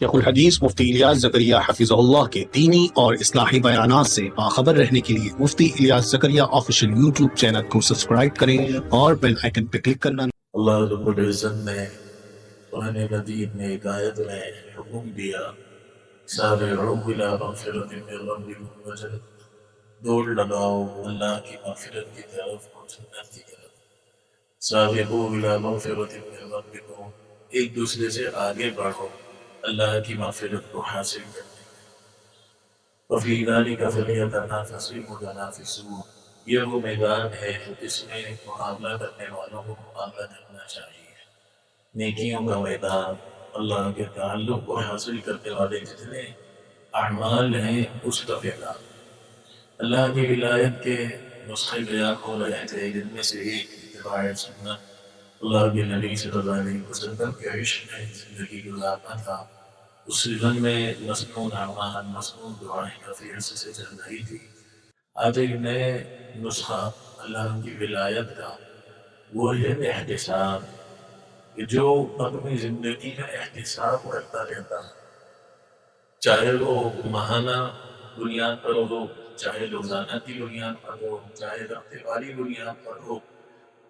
شیخ الحدیث مفتی الیاس زکریا حفظہ اللہ کے دینی اور اصلاحی بیانات سے باخبر رہنے کے لیے مفتی الیاس زکریا آفیشیل یوٹیوب چینل کو سبسکرائب کریں اور بیل آئیکن پہ کلک کرنا۔ اللہ رب العزت نے قرآن مجید میں ایک آیت میں حکم دیا، سارعوا الی مغفرۃ من ربکم وجنت، دوڑ لگاؤ اللہ کی مغفرت کی طرف اور جنت کی طرف۔ سابقوا الی مغفرۃ من ربکم، ایک دوسرے سے آگے بڑھو اللہ کی مغفرت کو حاصل کرنے۔ وفی ذلک فلیتنافس المتنافسون، یہ وہ میدان ہے جس میں مقابلہ کرنے والوں کو مقابلہ کرنا چاہیے۔ نیکیوں کا میدان، اللہ کے تعلق کو حاصل کرنے والے جتنے اعمال ہیں اس کا میدان۔ اللہ کی ولایت کے نسخے بیان ہو رہے تھے، جن میں سے ایک اتباع سنت، اللہ کے نبی صلی اللہ علیہ وسلم کے عشق میں زندگی گزارنا تھا۔ اس سیزن میں مسنون اعمال، مسنون دعائیں کافی عرصے سے چل رہی تھی۔ آج ایک نئے نسخہ اللہ کی ولایت کا، وہ ہے احتساب، کہ جو اپنی زندگی میں احتساب کرتا رہتا ہے، چاہے وہ ماہانہ بنیاد پر ہو، چاہے روزانہ کی بنیاد پر ہو، چاہے ہفتے والی بنیاد پر ہو،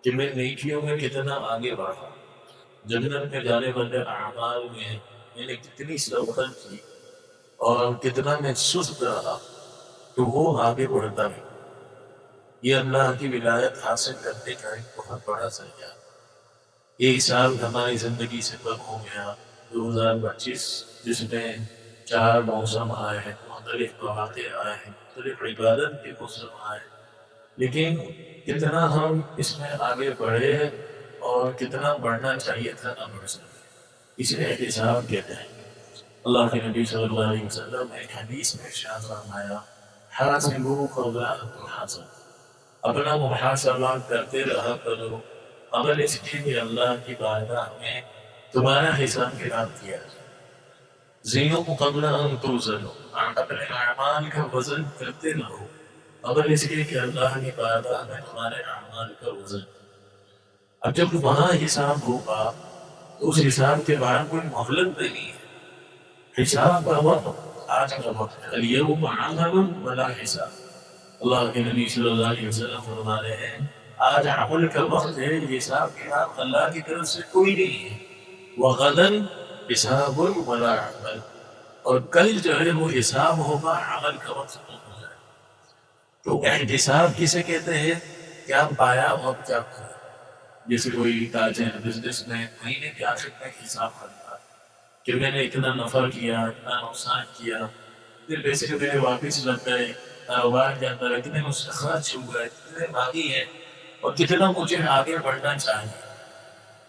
کہ میں نیکیوں میں کتنا آگے بڑھا، جنت میں جانے والے اعمال میں نے کتنی سبقت کی اور کتنا میں سست رہا، تو وہ آگے بڑھتا ہے۔ یہ اللہ کی ولایت حاصل کرنے کا ایک بہت بڑا ذریعہ۔ ایک سال ہماری زندگی سے کم ہو گیا، 2025، جس میں 4 موسم آئے ہیں، مختلف مواقع آئے ہیں، مختلف عبادت کے موسم آئے ہیں، لیکن کتنا ہم اس میں آگے بڑھے اور کتنا بڑھنا چاہیے تھا نہ بڑھ سکے، اسے احتساب کہتے ہیں۔ اللہ کے نبی صلی اللہ علیہ وسلم نے ایک حدیث میں ارشاد فرمایا، حاسبوا قبل ان تحاسبوا، اپنا محاسبہ کرتے رہا کرو قبل اس کے کہ اللہ کی بارگاہ میں تمہارا حساب کتاب کیا جائے۔ زینوا قبل ان توزنوا، اپنے اعمال کا وزن کرتے رہو قبل اس کے کہ اللہ کی بارگاہ میں تمہارے اعمال کا وزن۔ اب جب وہاں حساب ہوگا تو اس حساب کے بعد کوئی مہلت نہیں ہے۔ حساب کا وقت آج کا وقت ہے، الیوم عمل ولا حساب۔ اللہ کے نبی صلی اللہ علیہ وسلم فرما رہے ہیں، آج عمل کا وقت ہے، حساب کتاب اللہ کی طرف سے کوئی نہیں ہے۔ وغداً حساب ولا عمل، اور کل جو ہے وہ حساب ہوگا، عمل کا وقت نہیں ہو جائے۔ تو احتساب کسے کہتے ہیں؟ کیا پایا اور کیا کھویا۔ جیسے کوئی تاجر بزنس میں مہینے کے آخر میں حساب کرتا ہے کہ میں نے اتنا نفع کیا، اتنا نقصان کیا، پھر پیسے میرے واپس لگ گئے، کاروبار کے اندر اتنے مستخراج ہوئے، اتنے باقی ہیں، اور کتنا مجھے آگے بڑھنا چاہیے۔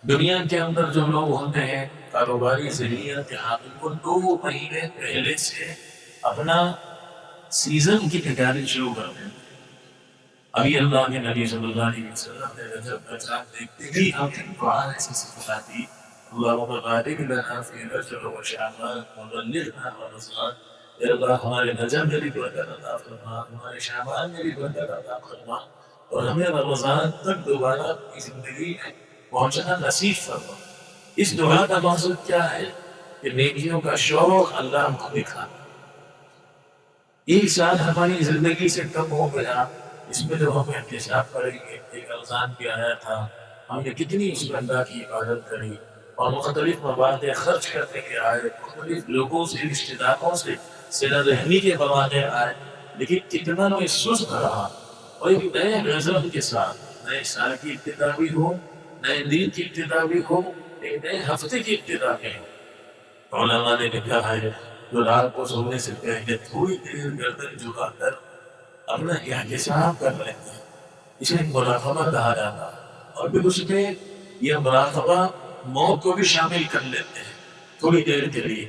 دنیا کے اندر جو لوگ ہوتے ہیں کاروباری ذریعہ کے حامل، وہ 2 مہینے پہلے سے اپنا سیزن کی تیاری شروع کر دیتے ہیں۔ ابھی اللہ کے نبی صلی اللہ علیہ وسلم نے رجب کا چاند دیکھتے ہی ہم نے دعا ایسی سکھلاتی، اللہم بارک لنا فی رجب و شعبان وبلغنا رمضان، اے اللہ ہمارے رجب میں بھی برکت عطا فرما، ہمارے شعبان میں بھی برکت عطا فرما، اور ہمیں رمضان تک دوبارہ اپنی زندگی میں پہنچنا نصیب فرما۔ اس دعا کا مقصد کیا ہے؟ کہ نیکیوں کا شوق اللہ ہم کو دکھانا۔ ایک سال ہماری زندگی سے کم ہو گیا، اس میں جو ہم احتساب کریں گے، ایک رمضان بھی آیا تھا، ہم نے کتنی اس بندہ کی عبادت کری اور مختلف مواقع خرچ کرنے کے آئے، مختلف لوگوں سے، رشتے داروں سے صلہ رحمی کے مواقع آئے، لیکن کتنا میں سست رہا۔ اور ایک نئے نظم کے ساتھ نئے سال کی ابتدا بھی ہو، نئے دن کی ابتدا بھی ہو، ایک نئے ہفتے کی ابتدا بھی ہو۔ علماء نے لکھا ہے، جو رات کو سونے سے پہلے تھوڑی دیر گردن جھکا کر اپنا احتساب کر لیتے ہیں، اسے مراقبہ کہا جاتا ہے، اور پھر اس میں یہ مراقبہ موت کو بھی شامل کر لیتے ہیں تھوڑی دیر کے لیے۔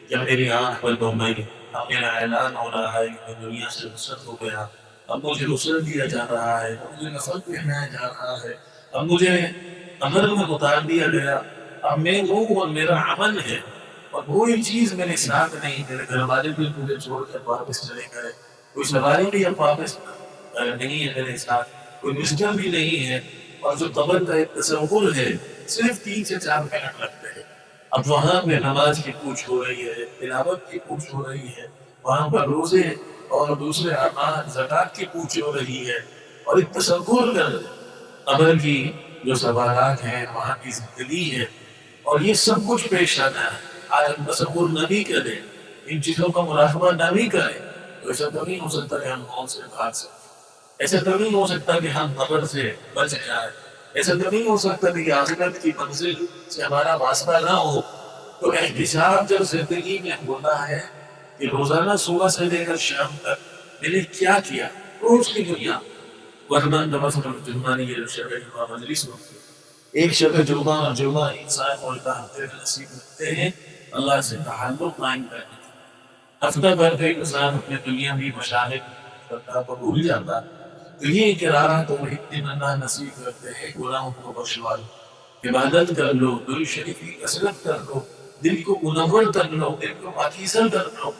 جب میری آنکھ بند ہو گئی، اب میرا اعلان ہو رہا ہے کہ میں دنیا سے رخصت ہو گیا، اب مجھے غسل دیا جا رہا ہے، اب مجھے کفن پہنایا جا رہا ہے، اب مجھے قبر میں اتار دیا گیا، اب میں ہوں اور میرا عمل ہے، اور کوئی چیز میرے ساتھ نہیں، میرے گھر والے بھی مجھے چھوڑ کر واپس چلے گئے، کوئی سواری بھی اب واپس نہیں ہے میرے ساتھ، کوئی مسٹر بھی نہیں ہے، اور جو قبر کا ایک تصور ہے صرف 3 سے 4 منٹ لگتے ہیں۔ اب وہاں پہ نماز کی پوچھ ہو رہی ہے، تلاوت کی پوچھ ہو رہی ہے، وہاں پر روزے اور دوسرے اعمال زکات کی پوچھ ہو رہی ہے، اور ایک تصور کر قبر کی جو سوالات ہیں، وہاں کی زندگی ہے، اور یہ سب کچھ پیش آنا ہے۔ آج ہم تصور نہ بھی کریں، ان چیزوں کا مراقبہ نہ بھی کریں، تو ایسا تو نہیں ہو سکتا کہ ہم موت سے بھاگ سکیں، ایسا تو نہیں ہو سکتا کہ ہم قبر سے بچ جائیں، ایسا تو نہیں ہو سکتا کہ آخرت کی منزل سے ہمارا واسطہ نہ ہو۔ تو احتساب جب زندگی میں ہوتا ہے کہ روزانہ صبح سے لے کر شام تک میں نے کیا کیا، روز کی دنیا، ورنہ نماز جمعہ نہیں ہے، شب جمعہ مجلس ہوتی ہے، ایک شب جمعہ انسان کو اللہ ہفتے کا نصیب کرتے ہیں اللہ سے تعلق قائم کرنے کا۔ ہفتہ بھر کا انسان اپنے دنیا بھی مشاہد کرتا کو بھول جاتا، تو یہ اقرارات اور اطمینان نصیب کرتے ہیں گناہوں کو بخشوا لو، عبادت کر لو، درود شریف کی کثرت کر لو، دل کو منور کر لو، دل کو پاکیزہ کر لو،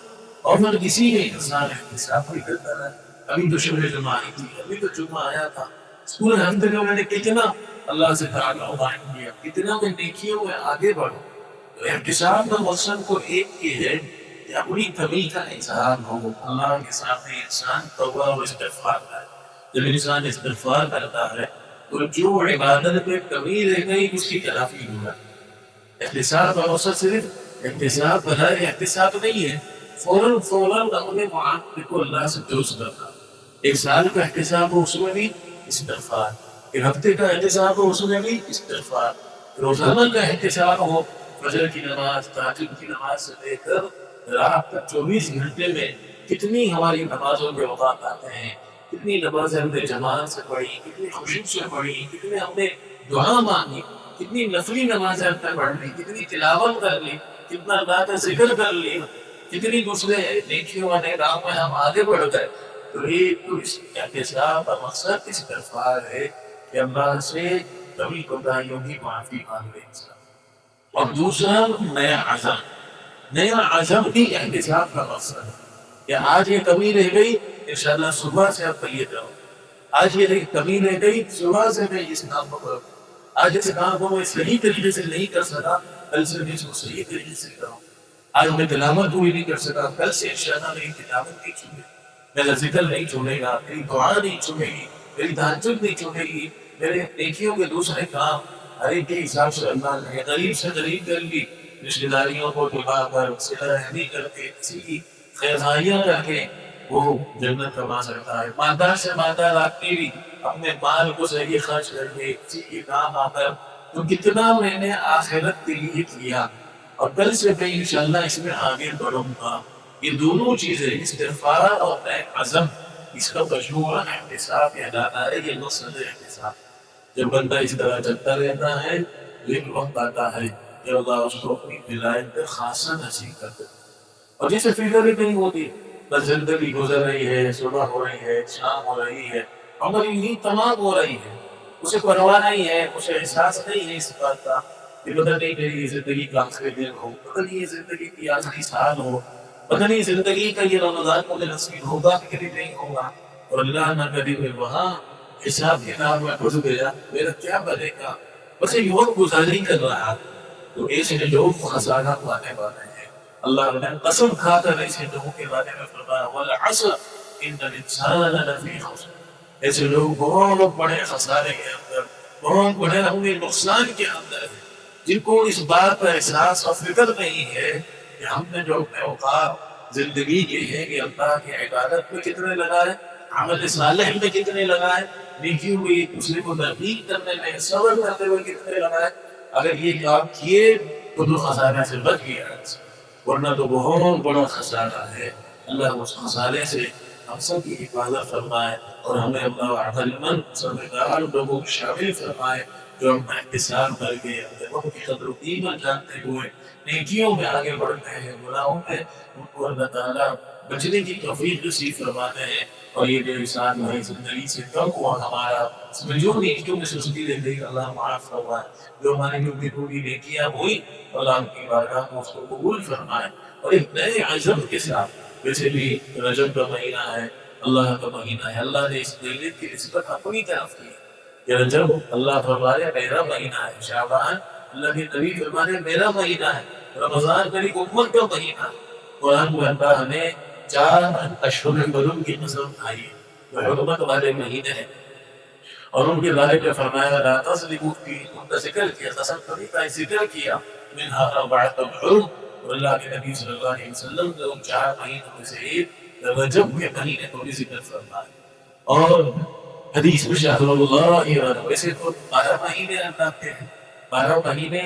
اور پھر کسی میں انسان احتساب بھی کرتا رہا۔ ابھی تو شب جمعہ آئی تھی، ابھی تو جمعہ آیا تھا، اس پورے ہفتے میں میں نے کتنا اللہ سے تعلق قائم کیا، کتنا میں نیکیوں میں آگے بڑھوں۔ تو احتساب کا مقصد کو ایک ہی ہے کہ اپنی کمی کا اظہار ہو، اللہ کے سامنے انسان توبہ و استغفار کرے۔ جب انسان استغفار کرتا ہے تو جو عبادت میں کمی رہ گئی اس کی تلافی ہوگا۔ احتساب کا مقصد صرف احتساب بھلائی احتساب نہیں ہے، فوراً اپنے معاملے کو اللہ سے درست کرنا۔ ایک سال کا احتساب ہو اس میں بھی استغفار، ایک ہفتے کا احتساب ہو اس میں بھی استغفار، روزانہ کا احتساب ہو، فجر کی نماز، تہجد کی نماز سے لے کر رات تک 24 گھنٹے میں کتنی ہماری نمازوں کے اوقات آتے ہیں، کتنی نمازیں ہم نے جماعت سے پڑھی، کتنی خوشی سے پڑھی، کتنے ہم نے دعا مانگی، کتنی نفلی نمازیں ہم نے پڑھ لی، کتنی تلاوت کر لی، کتنا اللہ کا ذکر کر لی، کتنی دوسرے نیکیوں والے راہ میں ہم آگے بڑھ گئے۔ تو یہ تو اس احتساب کا مقصد استغفار ہے کہ اللہ سے کبھی کوتاہیوں کی معافی مانگ لے انسان۔ اور دوسرا نیا عزم بھی احتساب کا مقصد ہے کہ آج یہ کمی رہ گئی، انشاءاللہ صبح سے اب یہ کرو، آج یہ کمی رہ گئی، صبح سے میں اس کام کو کروں، آج اس کام کو میں صحیح طریقے سے نہیں کر سکا، کل سے میں اس کو صحیح طریقے سے کروں، آج میں تلاوت ہوئی نہیں کر سکا، کل سے انشاءاللہ میری تلاوت نہیں چھوڑے، میرا ذکر نہیں چھوڑے گا، میری دعا نہیں چھوڑے گی، میری تہجد نہیں چھوڑے گی، میرے نیکیوں کے دوسرے کام ہر ایک کے حساب سے اللہ نے غریب سے غریب کر لی، رشتہ داریوں کو نبھا کر، صلہ رحمی کر کے، کسی کی خیرخواہیاں کر کے وہ جنت کما سکتا ہے۔ مالدار سے مالدار آدمی بھی اپنے مال کو صحیح خرچ کر کے کسی کے کام آ کر تو کتنا میں نے آخرت کے لیے کیا، اور کل سے میں انشاءاللہ اس میں آگے بڑھوں گا۔ یہ دونوں چیزیں استغفار اور نیک عزم، اس کا مجموعہ احتساب کہلاتا ہے، یہ مقصد احتساب۔ جب بندہ اس طرح چلتا رہتا ہے تو ایک وقت آتا ہے کہ اللہ اس کو اپنی ولایت خاصہ نصیب کر دیتا ہے، اور جسے فکر بھی نہیں ہوتی، بس زندگی گزر رہی ہے، صبح ہو رہی ہے، شام ہو رہی ہے، عمر یوں ہی تمام ہو رہی ہے، اسے پرواہ نہیں ہے، اسے احساس نہیں ہے اس بات کا کہ پتہ نہیں میری زندگی کا آخری دن ہو، پتہ نہیں یہ زندگی کی آخری سال ہو، پتہ نہیں زندگی کا یہ رمضان مجھے نصیب ہوگا کہ نہیں ہوگا، اور اللہ نہ کرے میں وہاں حساب کتاب میں گھس گیا، میرا کیا بنے گا، بس ایک وقت گزاری کر رہا۔ تو ایسے لوگ خسارہ پانے والے ہیں۔ اللہ نے قسم کھا کر ایسے لوگوں کے بارے میں فرمایا والعصر ان الانسان لفی خسر، ایسے لوگ بہت بڑے خسارے کے اندر، بہت بڑے اپنے نقصان کے اندر ہیں، جن کو اس بات کا احساس اور فکر نہیں ہے کہ ہم نے جو اپنے اوقات زندگی کے ہیں کہ اللہ کی عبادت میں کتنے لگائے، عمل صالح میں کتنے لگائے، نیکیوں میں ایک دوسرے کو ترغیب کرنے میں، صبر کرتے ہوئے کتنے لگائے۔ اگر یہ کام کیے تو خسارے سے بچ گیا، ورنہ تو بہت بڑا خسارہ ہے۔ اللہ اس خسارے سے ہم سب کی حفاظت فرمائے اور ہمیں اپنا عقل مند سمجھدار لوگوں کو شامل فرمائے جو ہم احتساب کر کے اپنے وقت کی قدر و قیمت جانتے ہوئے نیکیوں میں آگے بڑھتے ہیں، گناہوں میں ان کو اللہ تعالیٰ بچنے کی توفیق نصیب فرماتے ہیں۔ اور یہ جو انسان ہماری زندگی سے کم ہوا ہمارا، اس میں جو نیکیوں میں سستی رہ گئی اللہ معاف فرمائے، جو ہماری جو بھی پوری نیکیاں ہوئی اللہ کی بارگاہ میں اس کو قبول فرمائے، اور ایک نئے عزم کے ساتھ، ویسے بھی رجب کا مہینہ ہے، اللہ کا مہینہ ہے، اللہ نے اس مہینے کی نسبت اپنی طرف کی کہ رجب اللہ فرمائے میرا مہینہ ہے، شعبان اللہ کے نبی فرمانے میرا مہینہ ہے، رمضان میری امت کا مہینہ۔ قرآن میں اللہ نے 4 اشہر حرم کی قسم کھائی ہے جو حرمت والے مہینے ہیں، اور ان کے بارے میں فرمایا لا تظلموا فيه، ان کا ذکر کیا، قسم کبھی کا ذکر کیا، منها 4 حرم، اور اللہ کے نبی صلی اللہ علیہ وسلم نے ان 4 مہینوں میں سے ایک رجب کے مہینے کو بھی ذکر فرمایا۔ اور حدیث میں شہر اللہ، ویسے تو 12 مہینے اللہ کے ہیں، 12 مہینے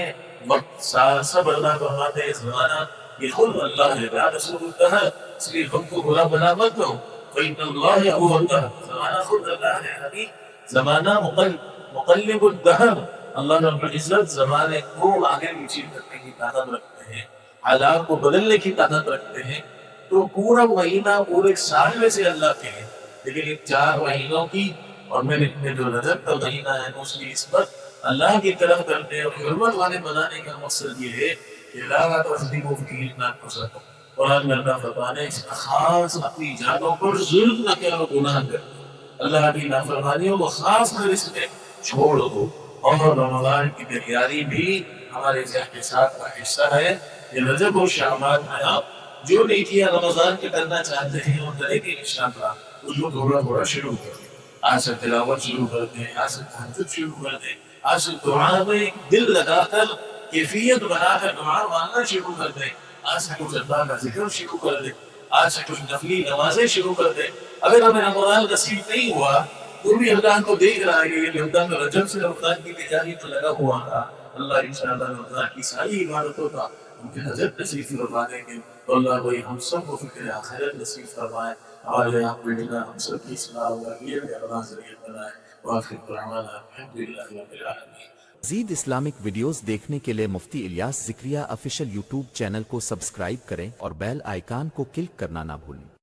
وقت سب اللہ فرماتے ہیں زمانہ یہ خود اللہ ہے، لا رسول الدہر، اس لیے ہم کو برا بنا مت دو، فإن اللہ هو الدہر، زمانہ خود اللہ ہے، یعنی زمانہ مقلب الدہر، اللہ رب العزت زمانے کو آگے پیچھے کرنے کی طاقت رکھتے ہیں، حالات کو بدلنے کی طاقت رکھتے ہیں۔ تو پورا مہینہ پورے سال میں سے اللہ کے ہیں، لیکن ان 4 مہینوں کی اور میں نے جو رجب کا مہینہ ہے اس کی نسبت اللہ کی طرف کرتے اور حرمت والے بنانے کا مقصد یہ ہے کہ لا تظلموا فيه انفسکم، قرآن میں اللہ فرمانے اس کا خاص اپنی جانوں پر ظلم نہ کرو، گناہ کرو، اللہ کی نافرمانیوں کو خاص کر اس میں چھوڑ دو۔ اور رمضان کی تیاری بھی ہمارے احتساب کا حصہ ہے۔ یہ رجب و شعبان میں آپ جو نیکیاں رمضان کے کرنا چاہتے ہیں وہ کریں گے انشاءاللہ، اس کو تھوڑا تھوڑا شروع کر دیں، آج سے تلاوت شروع کر دیں، آج سے تہجد شروع کر دیں، آج سے دعا میں دل لگا کر کیفیت بنا کر دعا مانگنا شروع کر دیں، آج سے کچھ اللہ کا ذکر شروع کر دیں، آج سے کچھ نفلی نمازیں شروع کر دیں۔ اگر ہمیں رمضان نصیب نہیں ہوا تو بھی اللہ کو دیکھ رہا ہے کہ یہ بندہ میں رجب سے رمضان کی تیاری تو لگا ہوا تھا، اللہ انشاءاللہ رمضان کی ساری عبادتوں کا ہم کی حضرت نصیب فرما دیں گے، تو اللہ وہی ہم سب کو فکر آخرت نصیب فرمائے، ہمارے یہاں بیٹھنا ہم سب کی اصلاح و تربیت کا اللہ ذریعہ بنائے، وآخر دعوانا الحمدللہ رب العالمین۔ مزید اسلامک ویڈیوز دیکھنے کے لیے Mufti Ilyas Zakariya official YouTube channel کو سبسکرائب کریں اور بیل آئیکن کو کلک کرنا نہ بھولیں۔